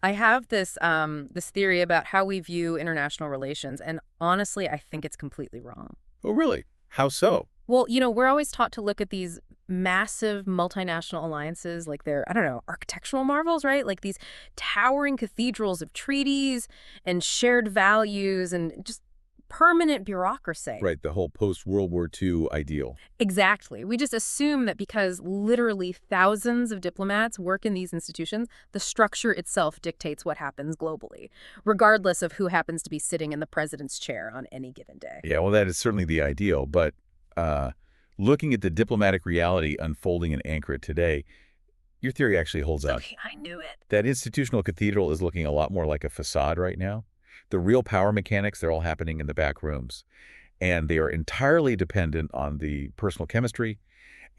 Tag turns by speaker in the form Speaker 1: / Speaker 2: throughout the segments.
Speaker 1: I have this theory about how we view international relations, and honestly, I think it's completely wrong.
Speaker 2: Oh, really? How so?
Speaker 1: Well, we're always taught to look at these massive multinational alliances like they're, I don't know, architectural marvels, right? Like these towering cathedrals of treaties and shared values and just permanent bureaucracy.
Speaker 2: Right, the whole post-World War II ideal.
Speaker 1: Exactly. We just assume that because literally thousands of diplomats work in these institutions, the structure itself dictates what happens globally, regardless of who happens to be sitting in the president's chair on any given day.
Speaker 2: Yeah, well, that is certainly the ideal, but looking at the diplomatic reality unfolding in Ankara today, your theory actually holds up.
Speaker 1: Okay, I knew it.
Speaker 2: That institutional cathedral is looking a lot more like a facade right now. The real power mechanics, they're all happening in the back rooms. And they are entirely dependent on the personal chemistry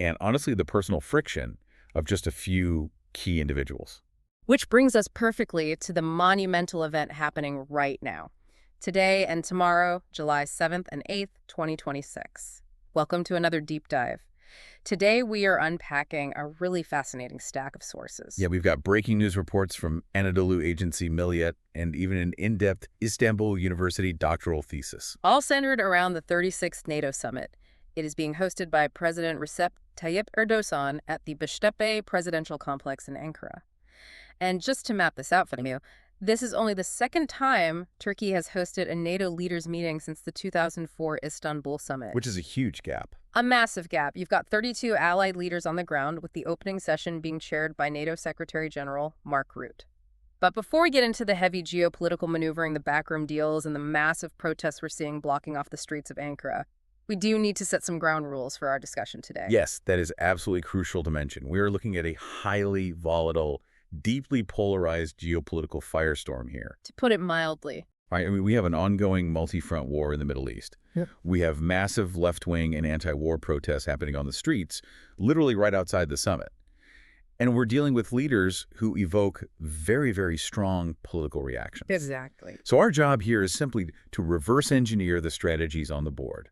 Speaker 2: and, honestly, the personal friction of just a few key individuals.
Speaker 1: Which brings us perfectly to the monumental event happening right now. Today and tomorrow, July 7th and 8th, 2026. Welcome to another deep dive. Today, we are unpacking a really fascinating stack of sources.
Speaker 2: Yeah, we've got breaking news reports from Anadolu Agency Milliyet and even an in-depth Istanbul University doctoral thesis.
Speaker 1: All centered around the 36th NATO Summit. It is being hosted by President Recep Tayyip Erdoğan at the Beştepe Presidential Complex in Ankara. And just to map this out for you, this is only the second time Turkey has hosted a NATO leaders meeting since the 2004 Istanbul Summit.
Speaker 2: Which is a huge gap.
Speaker 1: A massive gap. You've got 32 allied leaders on the ground, with the opening session being chaired by NATO Secretary General Mark Rutte. But before we get into the heavy geopolitical maneuvering, the backroom deals, and the massive protests we're seeing blocking off the streets of Ankara, we do need to set some ground rules for our discussion today.
Speaker 2: Yes, that is absolutely crucial to mention. We are looking at a highly volatile, deeply polarized geopolitical firestorm here.
Speaker 1: To put it mildly.
Speaker 2: Right, I mean, we have an ongoing multi-front war in the Middle East. Yep. We have massive left-wing and anti-war protests happening on the streets, literally right outside the summit. And we're dealing with leaders who evoke very, very strong political reactions.
Speaker 1: Exactly.
Speaker 2: So our job here is simply to reverse engineer the strategies on the board.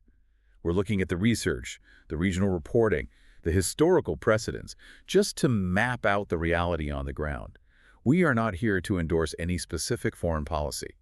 Speaker 2: We're looking at the research, the regional reporting, the historical precedents, just to map out the reality on the ground. We are not here to endorse any specific foreign policy.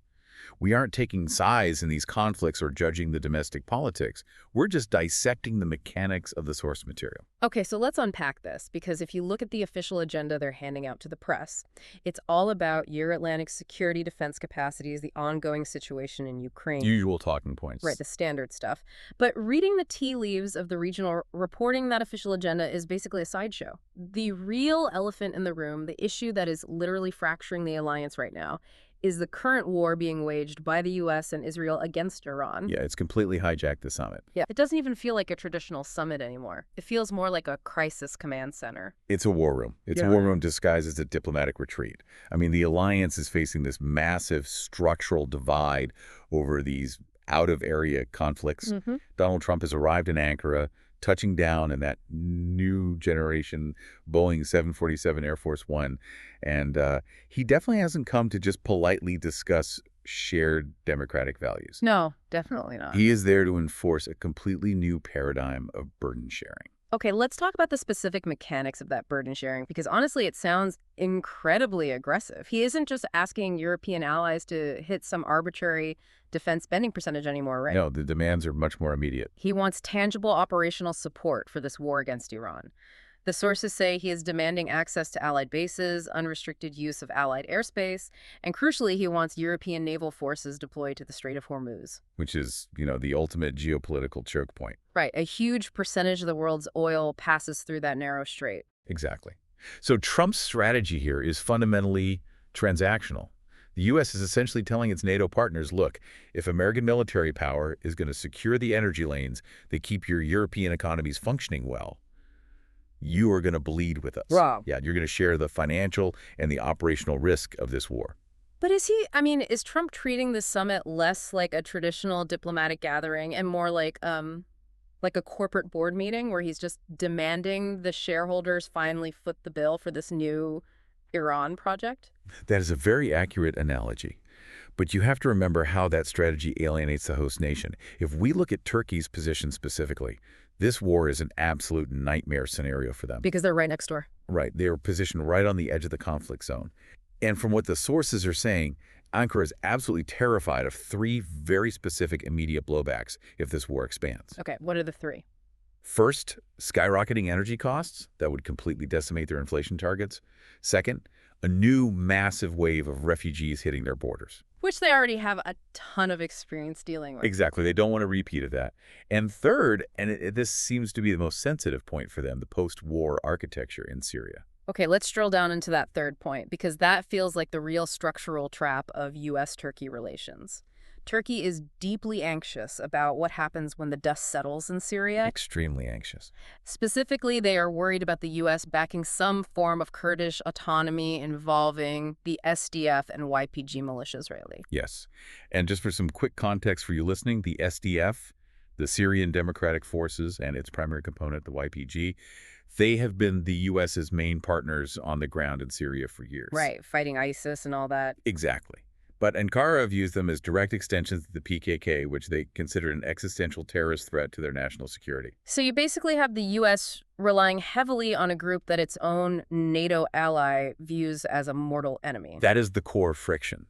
Speaker 2: We aren't taking sides in these conflicts or judging the domestic politics. We're just dissecting the mechanics of the source material.
Speaker 1: Okay, so let's unpack this, because if you look at the official agenda they're handing out to the press, it's all about Euro-Atlantic security defense capacities, the ongoing situation in Ukraine.
Speaker 2: Usual talking points.
Speaker 1: Right, the standard stuff. But reading the tea leaves of the regional reporting, that official agenda is basically a sideshow. The real elephant in the room, the issue that is literally fracturing the alliance right now, is the current war being waged by the U.S. and Israel against Iran.
Speaker 2: Yeah, it's completely hijacked the summit.
Speaker 1: Yeah, it doesn't even feel like a traditional summit anymore. It feels more like a crisis command center.
Speaker 2: It's a war room. It's a war room disguised as a diplomatic retreat. I mean, the alliance is facing this massive structural divide over these out-of-area conflicts. Donald Trump has arrived in Ankara, touching down in that new generation Boeing 747 Air Force One. And he definitely hasn't come to just politely discuss shared democratic values.
Speaker 1: No, definitely not.
Speaker 2: He is there to enforce a completely new paradigm of burden sharing.
Speaker 1: Okay, let's talk about the specific mechanics of that burden sharing, because honestly, it sounds incredibly aggressive. He isn't just asking European allies to hit some arbitrary defense spending percentage anymore, right?
Speaker 2: No, the demands are much more immediate.
Speaker 1: He wants tangible operational support for this war against Iran. The sources say he is demanding access to Allied bases, unrestricted use of Allied airspace, and crucially, he wants European naval forces deployed to the Strait of Hormuz.
Speaker 2: Which is, the ultimate geopolitical choke point.
Speaker 1: Right. A huge percentage of the world's oil passes through that narrow strait.
Speaker 2: Exactly. So Trump's strategy here is fundamentally transactional. The U.S. is essentially telling its NATO partners, look, if American military power is going to secure the energy lanes that keep your European economies functioning well, you are going to bleed with us.
Speaker 1: Rob.
Speaker 2: Yeah, you're going to share the financial and the operational risk of this war.
Speaker 1: But is Trump treating this summit less like a traditional diplomatic gathering and more like a corporate board meeting where he's just demanding the shareholders finally foot the bill for this new Iran project?
Speaker 2: That is a very accurate analogy. But you have to remember how that strategy alienates the host nation. If we look at Turkey's position specifically, this war is an absolute nightmare scenario for them.
Speaker 1: Because they're right next door.
Speaker 2: Right. They are positioned right on the edge of the conflict zone. And from what the sources are saying, Ankara is absolutely terrified of three very specific immediate blowbacks if this war expands.
Speaker 1: Okay, what are the three?
Speaker 2: First, skyrocketing energy costs that would completely decimate their inflation targets. Second, a new massive wave of refugees hitting their borders.
Speaker 1: Which they already have a ton of experience dealing with.
Speaker 2: Exactly. They don't want a repeat of that. And third, and this seems to be the most sensitive point for them, the post-war architecture in Syria.
Speaker 1: Okay, let's drill down into that third point, because that feels like the real structural trap of U.S.-Turkey relations. Turkey is deeply anxious about what happens when the dust settles in Syria.
Speaker 2: Extremely anxious.
Speaker 1: Specifically, they are worried about the U.S. backing some form of Kurdish autonomy involving the SDF and YPG militias, really.
Speaker 2: Yes. And just for some quick context for you listening, the SDF, the Syrian Democratic Forces, and its primary component, the YPG, they have been the U.S.'s main partners on the ground in Syria for years.
Speaker 1: Right, fighting ISIS and all that.
Speaker 2: Exactly. But Ankara views them as direct extensions of the PKK, which they consider an existential terrorist threat to their national security.
Speaker 1: So you basically have the U.S. relying heavily on a group that its own NATO ally views as a mortal enemy.
Speaker 2: That is the core friction.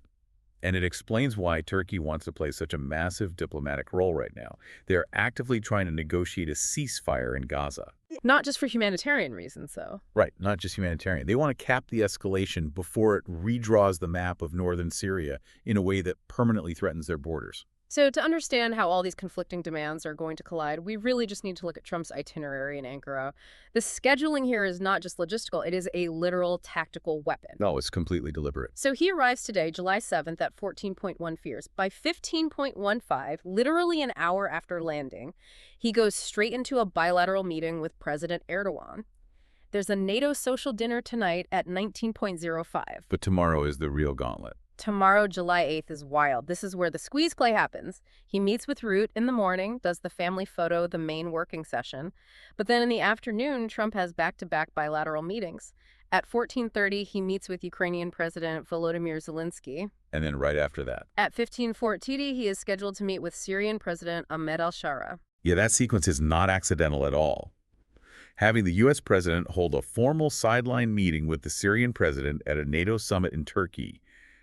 Speaker 2: And it explains why Turkey wants to play such a massive diplomatic role right now. They're actively trying to negotiate a ceasefire in Gaza.
Speaker 1: Not just for humanitarian reasons, though.
Speaker 2: Right, not just humanitarian. They want to cap the escalation before it redraws the map of northern Syria in a way that permanently threatens their borders.
Speaker 1: So to understand how all these conflicting demands are going to collide, we really just need to look at Trump's itinerary in Ankara. The scheduling here is not just logistical, it is a literal tactical weapon.
Speaker 2: No, it's completely deliberate.
Speaker 1: So he arrives today, July 7th, at 14.1 Fears. By 15.15, literally an hour after landing, he goes straight into a bilateral meeting with President Erdoğan. There's a NATO social dinner tonight at 19.05.
Speaker 2: But tomorrow is the real gauntlet.
Speaker 1: Tomorrow, July 8th, is wild. This is where the squeeze play happens. He meets with Root in the morning, does the family photo, the main working session. But then in the afternoon, Trump has back-to-back bilateral meetings. At 14:30, he meets with Ukrainian President Volodymyr Zelensky.
Speaker 2: And then right after that.
Speaker 1: At 15:40, he is scheduled to meet with Syrian President Ahmed al-Shara.
Speaker 2: Yeah, that sequence is not accidental at all. Having the U.S. president hold a formal sideline meeting with the Syrian president at a NATO summit in Turkey,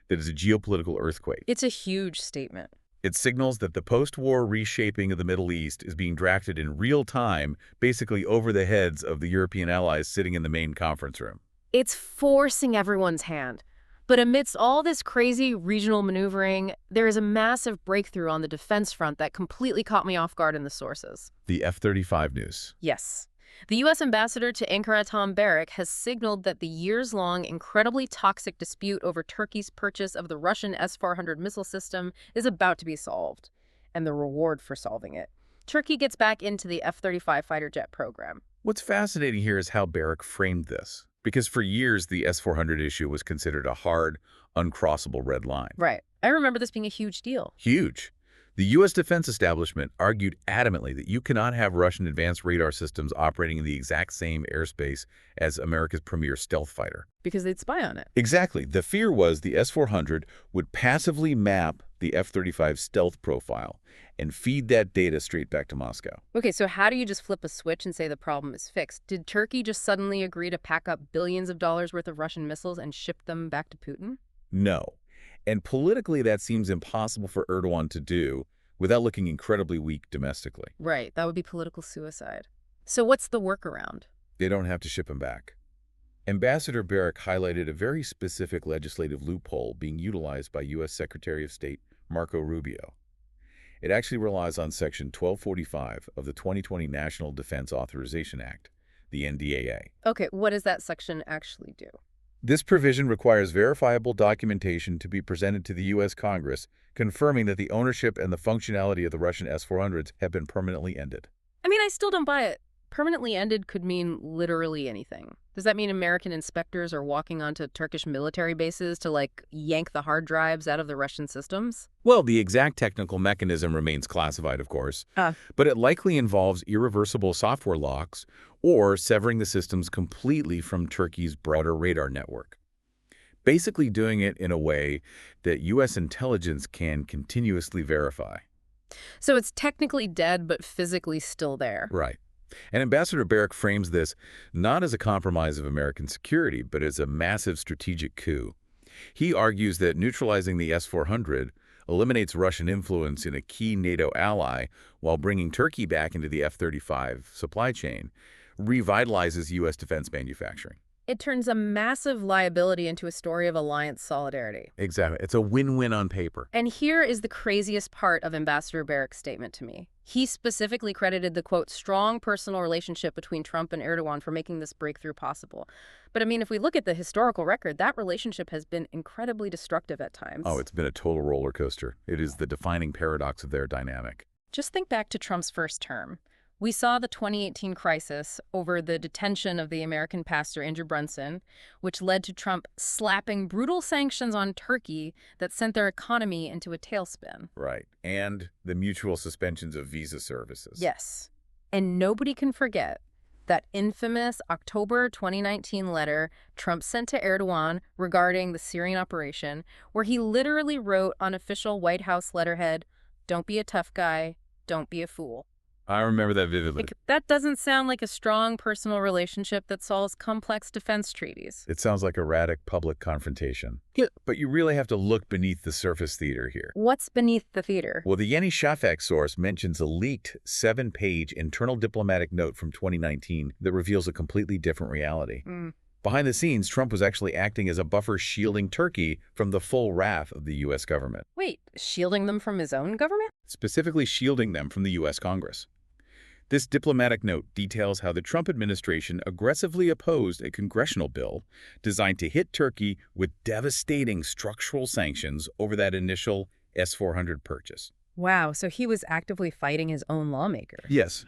Speaker 2: that is a geopolitical earthquake.
Speaker 1: It's a huge statement.
Speaker 2: It signals that the post-war reshaping of the Middle East is being drafted in real time, basically over the heads of the European allies sitting in the main conference room.
Speaker 1: It's forcing everyone's hand. But amidst all this crazy regional maneuvering, there is a massive breakthrough on the defense front that completely caught me off guard in the sources.
Speaker 2: The F-35 news.
Speaker 1: Yes. The U.S. ambassador to Ankara, Tom Barrack, has signaled that the years-long, incredibly toxic dispute over Turkey's purchase of the Russian S-400 missile system is about to be solved, and the reward for solving it. Turkey gets back into the F-35 fighter jet program.
Speaker 2: What's fascinating here is how Barrack framed this, because for years the S-400 issue was considered a hard, uncrossable red line.
Speaker 1: Right. I remember this being a huge deal.
Speaker 2: Huge. The U.S. defense establishment argued adamantly that you cannot have Russian advanced radar systems operating in the exact same airspace as America's premier stealth fighter.
Speaker 1: Because they'd spy on it.
Speaker 2: Exactly. The fear was the S-400 would passively map the F-35 stealth profile and feed that data straight back to Moscow.
Speaker 1: Okay, so how do you just flip a switch and say the problem is fixed? Did Turkey just suddenly agree to pack up billions of dollars worth of Russian missiles and ship them back to Putin?
Speaker 2: No. And politically, that seems impossible for Erdoğan to do without looking incredibly weak domestically.
Speaker 1: Right, that would be political suicide. So what's the workaround?
Speaker 2: They don't have to ship him back. Ambassador Barrack highlighted a very specific legislative loophole being utilized by U.S. Secretary of State Marco Rubio. It actually relies on Section 1245 of the 2020 National Defense Authorization Act, the NDAA.
Speaker 1: Okay, what does that section actually do?
Speaker 2: This provision requires verifiable documentation to be presented to the U.S. Congress, confirming that the ownership and the functionality of the Russian S-400s have been permanently ended.
Speaker 1: I mean, I still don't buy it. Permanently ended could mean literally anything. Does that mean American inspectors are walking onto Turkish military bases to, like, yank the hard drives out of the Russian systems?
Speaker 2: Well, the exact technical mechanism remains classified, of course, but it likely involves irreversible software locks or severing the systems completely from Turkey's broader radar network. Basically doing it in a way that U.S. intelligence can continuously verify.
Speaker 1: So it's technically dead, but physically still there.
Speaker 2: Right. And Ambassador Barrack frames this not as a compromise of American security, but as a massive strategic coup. He argues that neutralizing the S-400 eliminates Russian influence in a key NATO ally while bringing Turkey back into the F-35 supply chain, revitalizes U.S. defense manufacturing.
Speaker 1: It turns a massive liability into a story of alliance solidarity.
Speaker 2: Exactly. It's a win-win on paper.
Speaker 1: And here is the craziest part of Ambassador Barrack's statement to me. He specifically credited the, quote, strong personal relationship between Trump and Erdoğan for making this breakthrough possible. But I mean, if we look at the historical record, that relationship has been incredibly destructive at times.
Speaker 2: Oh, it's been a total roller coaster. It is the defining paradox of their dynamic.
Speaker 1: Just think back to Trump's first term. We saw the 2018 crisis over the detention of the American pastor Andrew Brunson, which led to Trump slapping brutal sanctions on Turkey that sent their economy into a tailspin.
Speaker 2: Right. And the mutual suspensions of visa services.
Speaker 1: Yes. And nobody can forget that infamous October 2019 letter Trump sent to Erdoğan regarding the Syrian operation, where he literally wrote on official White House letterhead, "Don't be a tough guy, don't be a fool."
Speaker 2: I remember that vividly.
Speaker 1: That doesn't sound like a strong personal relationship that solves complex defense treaties.
Speaker 2: It sounds like erratic public confrontation. Yeah. But you really have to look beneath the surface theater here.
Speaker 1: What's beneath the theater?
Speaker 2: Well, the Yeni Shafak source mentions a leaked 7-page internal diplomatic note from 2019 that reveals a completely different reality. Behind the scenes, Trump was actually acting as a buffer shielding Turkey from the full wrath of the U.S. government.
Speaker 1: Wait, shielding them from his own government?
Speaker 2: Specifically shielding them from the U.S. Congress. This diplomatic note details how the Trump administration aggressively opposed a congressional bill designed to hit Turkey with devastating structural sanctions over that initial S-400 purchase.
Speaker 1: Wow, so he was actively fighting his own lawmakers.
Speaker 2: Yes.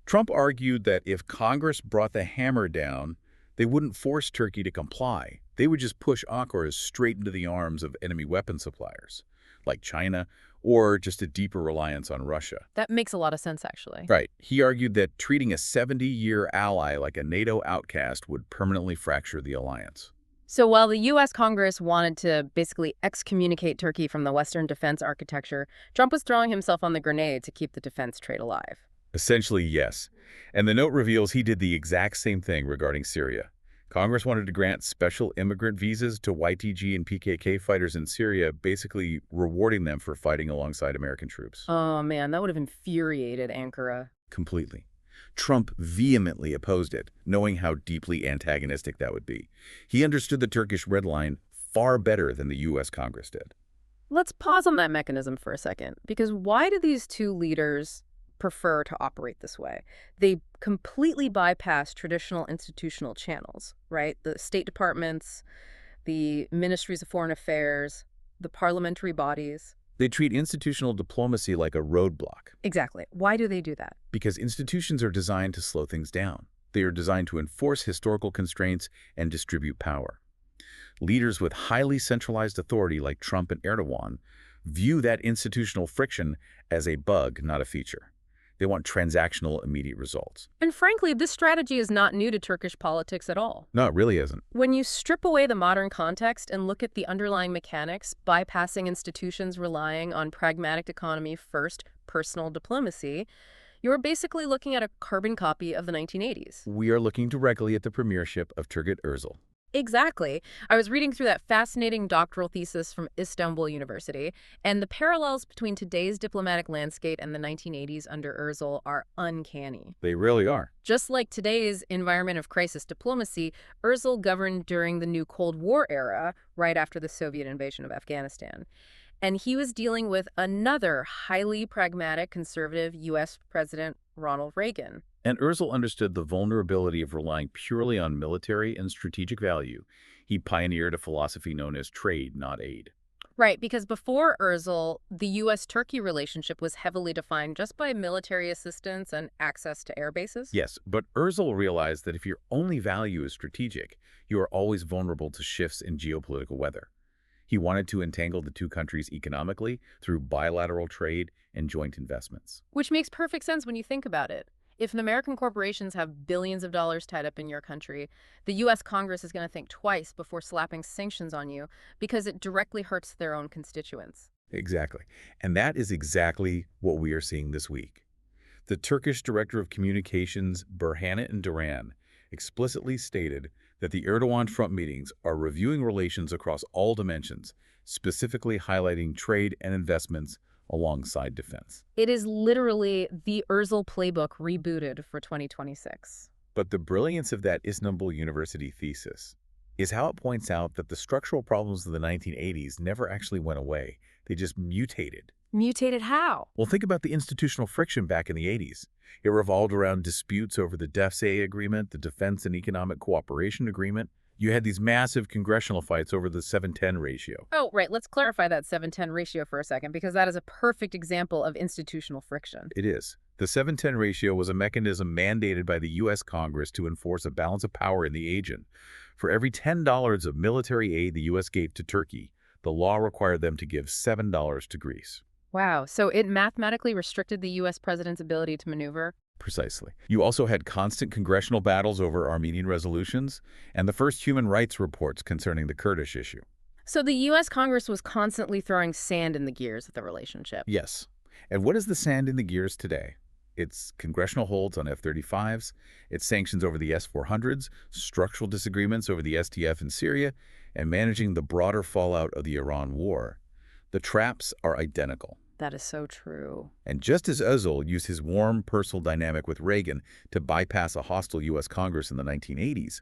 Speaker 2: Trump argued that if Congress brought the hammer down, they wouldn't force Turkey to comply. They would just push Ankara straight into the arms of enemy weapon suppliers, like China, or just a deeper reliance on Russia.
Speaker 1: That makes a lot of sense, actually.
Speaker 2: Right. He argued that treating a 70-year ally like a NATO outcast would permanently fracture the alliance.
Speaker 1: So while the U.S. Congress wanted to basically excommunicate Turkey from the Western defense architecture, Trump was throwing himself on the grenade to keep the defense trade alive.
Speaker 2: Essentially, yes. And the note reveals he did the exact same thing regarding Syria. Congress wanted to grant special immigrant visas to YTG and PKK fighters in Syria, basically rewarding them for fighting alongside American troops.
Speaker 1: Oh, man, that would have infuriated Ankara.
Speaker 2: Completely. Trump vehemently opposed it, knowing how deeply antagonistic that would be. He understood the Turkish red line far better than the U.S. Congress did.
Speaker 1: Let's pause on that mechanism for a second, because why do these two leaders prefer to operate this way? They completely bypass traditional institutional channels, right? The State Departments, the Ministries of Foreign Affairs, the parliamentary bodies.
Speaker 2: They treat institutional diplomacy like a roadblock.
Speaker 1: Exactly. Why do they do that?
Speaker 2: Because institutions are designed to slow things down. They are designed to enforce historical constraints and distribute power. Leaders with highly centralized authority like Trump and Erdoğan view that institutional friction as a bug, not a feature. They want transactional, immediate results.
Speaker 1: And frankly, this strategy is not new to Turkish politics at all.
Speaker 2: No, it really isn't.
Speaker 1: When you strip away the modern context and look at the underlying mechanics, bypassing institutions relying on pragmatic economy first, personal diplomacy, you're basically looking at a carbon copy of the 1980s.
Speaker 2: We are looking directly at the premiership of Turgut Özal.
Speaker 1: Exactly. I was reading through that fascinating doctoral thesis from Istanbul University, and the parallels between today's diplomatic landscape and the 1980s under Özal are uncanny.
Speaker 2: They really are.
Speaker 1: Just like today's environment of crisis diplomacy, Özal governed during the new Cold War era, right after the Soviet invasion of Afghanistan. And he was dealing with another highly pragmatic conservative U.S. President, Ronald Reagan.
Speaker 2: And Özal understood the vulnerability of relying purely on military and strategic value. He pioneered a philosophy known as trade, not aid.
Speaker 1: Right, because before Özal, the U.S.-Turkey relationship was heavily defined just by military assistance and access to air bases.
Speaker 2: Yes, but Özal realized that if your only value is strategic, you are always vulnerable to shifts in geopolitical weather. He wanted to entangle the two countries economically through bilateral trade and joint investments.
Speaker 1: Which makes perfect sense when you think about it. If American corporations have billions of dollars tied up in your country, the U.S. Congress is going to think twice before slapping sanctions on you because it directly hurts their own constituents.
Speaker 2: Exactly. And that is exactly what we are seeing this week. The Turkish Director of Communications, Burhanettin Duran, explicitly stated that the Erdoğan-Trump meetings are reviewing relations across all dimensions, specifically highlighting trade and investments alongside defense.
Speaker 1: It is literally the Erzl playbook rebooted for 2026.
Speaker 2: But the brilliance of that Istanbul University thesis is how it points out that the structural problems of the 1980s never actually went away. They just mutated.
Speaker 1: Mutated how?
Speaker 2: Well, think about the institutional friction back in the 80s. It revolved around disputes over the DEFCE agreement, the Defense and Economic Cooperation Agreement. You had these massive congressional fights over the 7-10 ratio.
Speaker 1: Oh, right. Let's clarify that 7-10 ratio for a second, because that is a perfect example of institutional friction.
Speaker 2: It is. The 7-10 ratio was a mechanism mandated by the U.S. Congress to enforce a balance of power in the region. For every $10 of military aid the U.S. gave to Turkey, the law required them to give $7 to Greece.
Speaker 1: Wow. So it mathematically restricted the U.S. president's ability to maneuver?
Speaker 2: Precisely. You also had constant congressional battles over Armenian resolutions and the first human rights reports concerning the Kurdish issue.
Speaker 1: So the U.S. Congress was constantly throwing sand in the gears of the relationship.
Speaker 2: Yes. And what is the sand in the gears today? It's congressional holds on F-35s, it's sanctions over the S-400s, structural disagreements over the SDF in Syria, and managing the broader fallout of the Iran war. The traps are identical.
Speaker 1: That is so true.
Speaker 2: And just as Özal used his warm personal dynamic with Reagan to bypass a hostile U.S. Congress in the 1980s,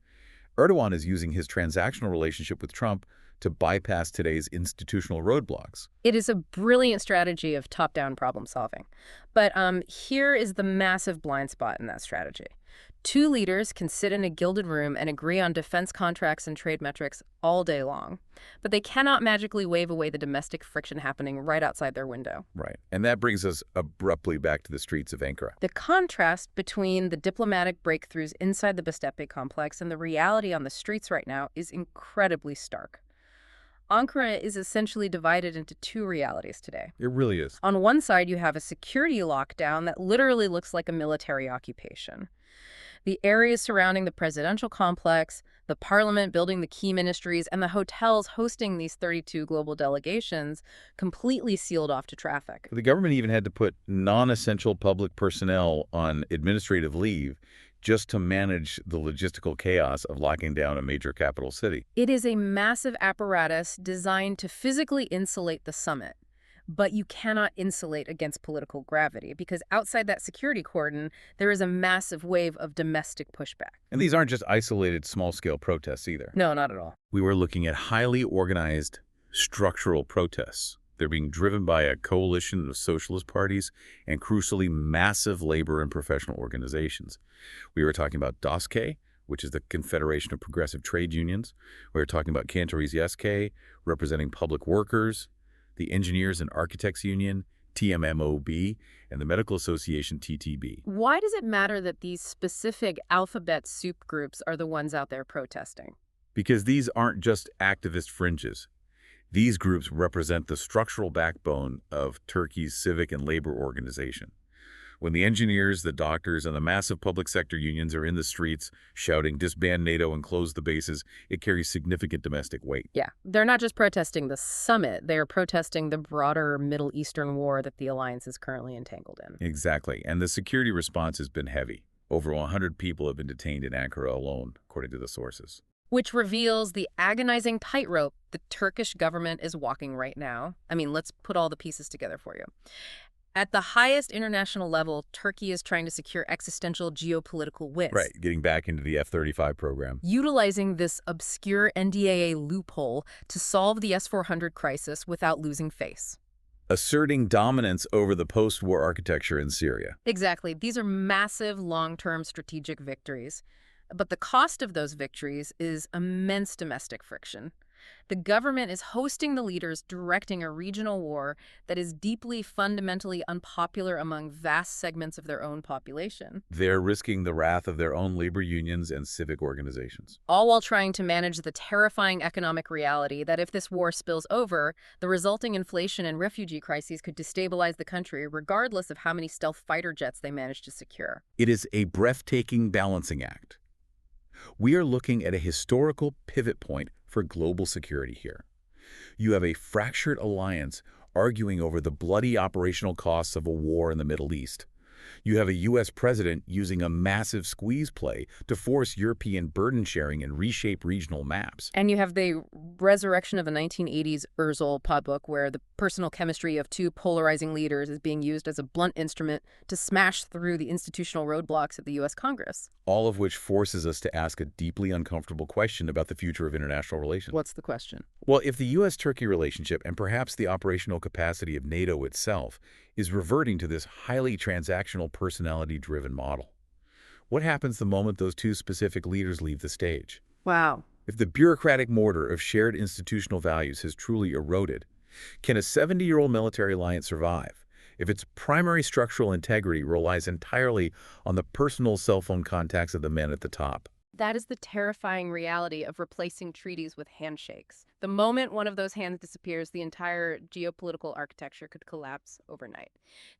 Speaker 2: Erdoğan is using his transactional relationship with Trump to bypass today's institutional roadblocks.
Speaker 1: It is a brilliant strategy of top-down problem solving. But here is the massive blind spot in that strategy. Two leaders can sit in a gilded room and agree on defense contracts and trade metrics all day long, but they cannot magically wave away the domestic friction happening right outside their window.
Speaker 2: Right. And that brings us abruptly back to the streets of Ankara.
Speaker 1: The contrast between the diplomatic breakthroughs inside the Bestepe complex and the reality on the streets right now is incredibly stark. Ankara is essentially divided into two realities today.
Speaker 2: It really is.
Speaker 1: On one side, you have a security lockdown that literally looks like a military occupation. The areas surrounding the presidential complex, the parliament building the key ministries, and the hotels hosting these 32 global delegations completely sealed off to traffic.
Speaker 2: The government even had to put non-essential public personnel on administrative leave just to manage the logistical chaos of locking down a major capital city.
Speaker 1: It is a massive apparatus designed to physically insulate the summit. But you cannot insulate against political gravity, because outside that security cordon, there is a massive wave of domestic pushback.
Speaker 2: And these aren't just isolated small-scale protests either.
Speaker 1: No, not at all.
Speaker 2: We were looking at highly organized structural protests. They're being driven by a coalition of socialist parties and, crucially, massive labor and professional organizations. We were talking about DOSK, which is the Confederation of Progressive Trade Unions. We were talking about Cantorese SK, representing public workers, the Engineers and Architects Union, TMMOB, and the Medical Association, TTB.
Speaker 1: Why does it matter that these specific alphabet soup groups are the ones out there protesting?
Speaker 2: Because these aren't just activist fringes. These groups represent the structural backbone of Turkey's civic and labor organization. When the engineers, the doctors, and the massive public sector unions are in the streets shouting, "Disband NATO and close the bases," it carries significant domestic weight.
Speaker 1: Yeah, they're not just protesting the summit, they're protesting the broader Middle Eastern war that the alliance is currently entangled in.
Speaker 2: Exactly, and the security response has been heavy. Over 100 people have been detained in Ankara alone, according to the sources.
Speaker 1: Which reveals the agonizing tightrope the Turkish government is walking right now. I mean, let's put all the pieces together for you. At the highest international level, Turkey is trying to secure existential geopolitical wins.
Speaker 2: Right, getting back into the F-35 program.
Speaker 1: Utilizing this obscure NDAA loophole to solve the S-400 crisis without losing face.
Speaker 2: Asserting dominance over the post-war architecture in Syria.
Speaker 1: Exactly. These are massive long-term strategic victories. But the cost of those victories is immense domestic friction. The government is hosting the leaders directing a regional war that is deeply, fundamentally unpopular among vast segments of their own population.
Speaker 2: They're risking the wrath of their own labor unions and civic organizations.
Speaker 1: All while trying to manage the terrifying economic reality that if this war spills over, the resulting inflation and refugee crises could destabilize the country regardless of how many stealth fighter jets they manage to secure.
Speaker 2: It is a breathtaking balancing act. We are looking at a historical pivot point for global security here. You have a fractured alliance arguing over the bloody operational costs of a war in the Middle East, You have a U.S. president using a massive squeeze play to force European burden sharing and reshape regional maps.
Speaker 1: And you have the resurrection of a 1980s Erzul podbook where the personal chemistry of two polarizing leaders is being used as a blunt instrument to smash through the institutional roadblocks of the U.S. Congress.
Speaker 2: All of which forces us to ask a deeply uncomfortable question about the future of international relations.
Speaker 1: What's the question?
Speaker 2: Well, if the U.S.-Turkey relationship and perhaps the operational capacity of NATO itself is reverting to this highly transactional, personality-driven model, what happens the moment those two specific leaders leave the stage?
Speaker 1: Wow.
Speaker 2: If the bureaucratic mortar of shared institutional values has truly eroded, can a 70-year-old military alliance survive if its primary structural integrity relies entirely on the personal cell phone contacts of the men at the top?
Speaker 1: That is the terrifying reality of replacing treaties with handshakes. The moment one of those hands disappears, the entire geopolitical architecture could collapse overnight.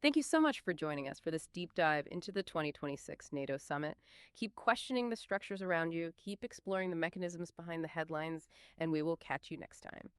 Speaker 1: Thank you so much for joining us for this deep dive into the 2026 NATO Summit. Keep questioning the structures around you, keep exploring the mechanisms behind the headlines, and we will catch you next time.